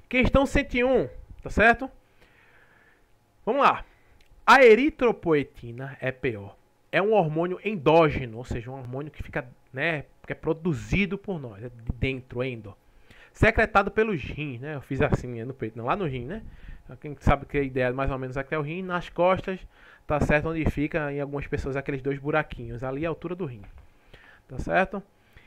Questão 101, tá certo? Vamos lá. A eritropoetina, EPO, é um hormônio endógeno, ou seja, um hormônio que fica, né, que é produzido por nós, é de dentro, endo. Secretado pelos rins, né? Eu fiz assim no peito, não, lá no rim, né? Quem sabe que a ideia mais ou menos aqui é o rim, nas costas, tá certo? Onde fica em algumas pessoas aqueles dois buraquinhos, ali à altura do rim, tá certo?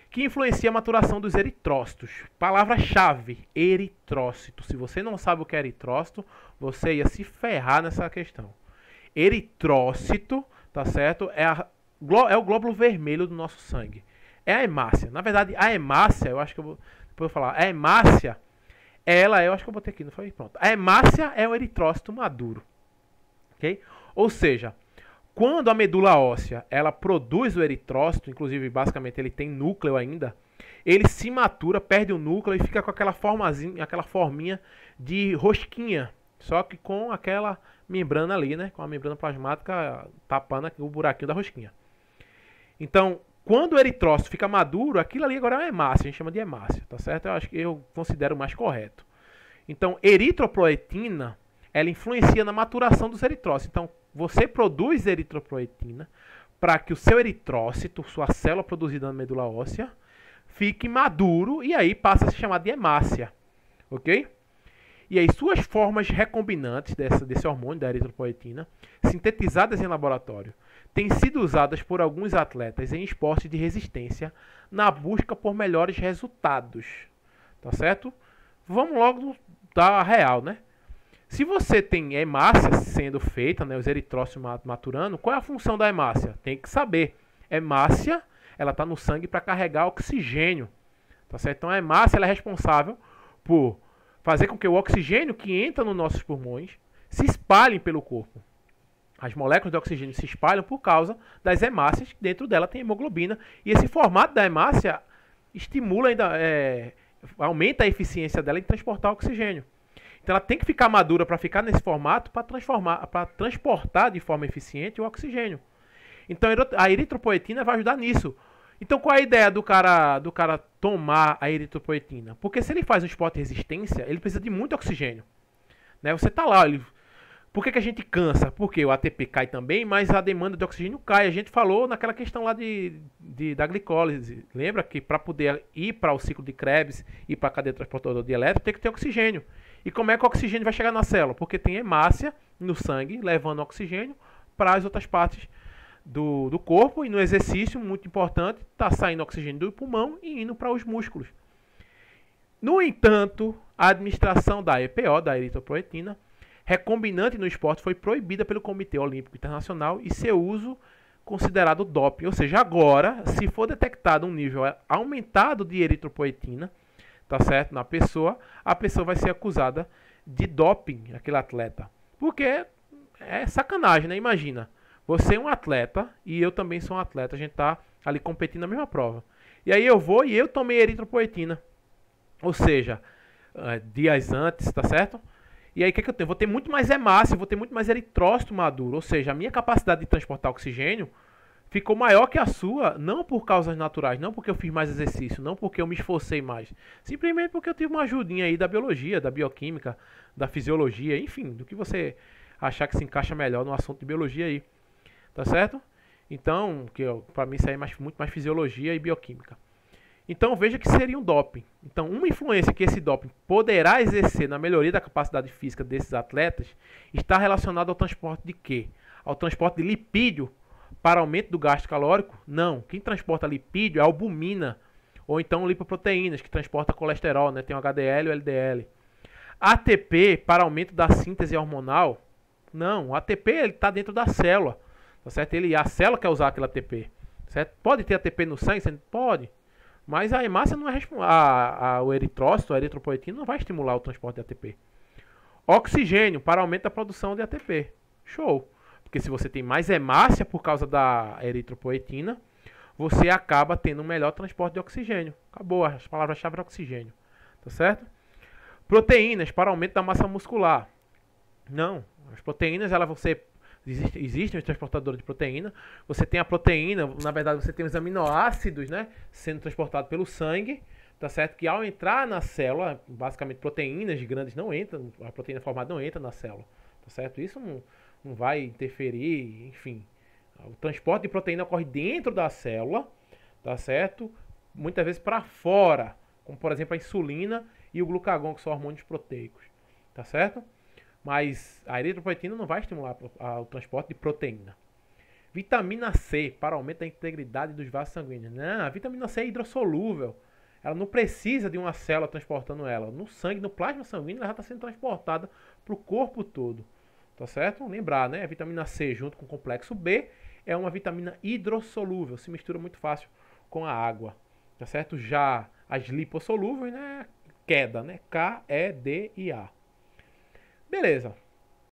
Que influencia a maturação dos eritrócitos. Palavra-chave, eritrócito. Se você não sabe o que é eritrócito, você ia se ferrar nessa questão. Eritrócito, tá certo? É o glóbulo vermelho do nosso sangue. É a hemácia. Na verdade, a hemácia, eu acho que eu vou depois eu falar, a hemácia, eu acho que eu botei aqui, não foi? Pronto. A hemácia é o eritrócito maduro. Ok? Ou seja, quando a medula óssea ela produz o eritrócito, inclusive basicamente ele tem núcleo ainda, ele se matura, perde o núcleo e fica com aquela forminha de rosquinha, só que com aquela membrana ali, né, com a membrana plasmática tapando o buraquinho da rosquinha. Então, quando o eritrócito fica maduro, aquilo ali agora é uma hemácia, a gente chama de hemácia, tá certo? Eu acho que eu considero mais correto. Então, eritropoetina, ela influencia na maturação dos eritrócitos. Então, você produz eritropoetina para que o seu eritrócito, sua célula produzida na medula óssea, fique maduro e aí passa a se chamar de hemácia, ok? E aí suas formas recombinantes desse hormônio, da eritropoetina, sintetizadas em laboratório, têm sido usadas por alguns atletas em esportes de resistência na busca por melhores resultados, tá certo? Vamos logo dar a real, né? Se você tem hemácia sendo feita, né, os eritrócitos maturando, qual é a função da hemácia? Tem que saber. Hemácia, ela está no sangue para carregar oxigênio, tá certo? Então a hemácia ela é responsável por fazer com que o oxigênio que entra nos nossos pulmões se espalhe pelo corpo. As moléculas de oxigênio se espalham por causa das hemácias, que dentro dela tem hemoglobina, e esse formato da hemácia estimula ainda, aumenta a eficiência dela em transportar oxigênio. Então ela tem que ficar madura para ficar nesse formato para transportar de forma eficiente o oxigênio. Então a eritropoetina vai ajudar nisso. Então qual é a ideia do cara tomar a eritropoetina? Porque se ele faz um esporte de resistência, ele precisa de muito oxigênio. Né? Você está lá, por que a gente cansa? Porque o ATP cai também, mas a demanda de oxigênio cai. A gente falou naquela questão lá da glicólise. Lembra que para poder ir para o ciclo de Krebs e para a cadeia transportadora de elétrons, tem que ter oxigênio. E como é que o oxigênio vai chegar na célula? Porque tem hemácia no sangue, levando oxigênio para as outras partes do corpo. E no exercício, muito importante, está saindo oxigênio do pulmão e indo para os músculos. No entanto, a administração da EPO, da eritropoetina, recombinante no esporte, foi proibida pelo Comitê Olímpico Internacional e seu uso considerado doping. Ou seja, agora, se for detectado um nível aumentado de eritropoetina, tá certo, na pessoa, a pessoa vai ser acusada de doping, aquele atleta. Porque é sacanagem, né? Imagina, você é um atleta e eu também sou um atleta, a gente tá ali competindo na mesma prova. E aí eu vou e eu tomei eritropoetina. Ou seja, dias antes, tá certo? E aí o que eu tenho? Vou ter muito mais hemácia, vou ter muito mais eritrócito maduro. Ou seja, a minha capacidade de transportar oxigênio ficou maior que a sua, não por causas naturais, não porque eu fiz mais exercício, não porque eu me esforcei mais. Simplesmente porque eu tive uma ajudinha aí da biologia, da bioquímica, da fisiologia, enfim, do que você achar que se encaixa melhor no assunto de biologia aí. Tá certo? Então, para mim isso aí é muito mais fisiologia e bioquímica. Então veja que seria um doping. Então uma influência que esse doping poderá exercer na melhoria da capacidade física desses atletas está relacionada ao transporte de quê? Ao transporte de lipídio para aumento do gasto calórico? Não. Quem transporta lipídio é a albumina, ou então lipoproteínas, que transporta colesterol, né? Tem o HDL e o LDL. ATP para aumento da síntese hormonal? Não. O ATP está dentro da célula. Tá certo? A célula quer usar aquele ATP. Certo? Pode ter ATP no sangue? Pode. Mas a hemácia não é o eritrócito, a eritropoetina não vai estimular o transporte de ATP. Oxigênio para aumento da produção de ATP. Show. Porque se você tem mais hemácia por causa da eritropoetina, você acaba tendo um melhor transporte de oxigênio. Acabou, as palavras-chave é oxigênio. Tá certo? Proteínas para aumento da massa muscular. Não. As proteínas, existem os transportadores de proteína. Você tem a proteína, na verdade você tem os aminoácidos, né, sendo transportados pelo sangue tá certo? Que ao entrar na célula, basicamente proteínas grandes não entram, a proteína formada não entra na célula, tá certo? Isso não vai interferir, enfim. O transporte de proteína ocorre dentro da célula, tá certo? Muitas vezes para fora, como por exemplo a insulina e o glucagon, que são hormônios proteicos, tá certo? Mas a eritropoetina não vai estimular o transporte de proteína. Vitamina C, para aumento da integridade dos vasos sanguíneos. Não, a vitamina C é hidrossolúvel. Ela não precisa de uma célula transportando ela. No sangue, no plasma sanguíneo, ela já está sendo transportada para o corpo todo. Tá certo? Lembrar, né? A vitamina C junto com o complexo B é uma vitamina hidrossolúvel. Se mistura muito fácil com a água. Tá certo? Já as lipossolúveis, né? Queda, né? K, E, D e A. Beleza.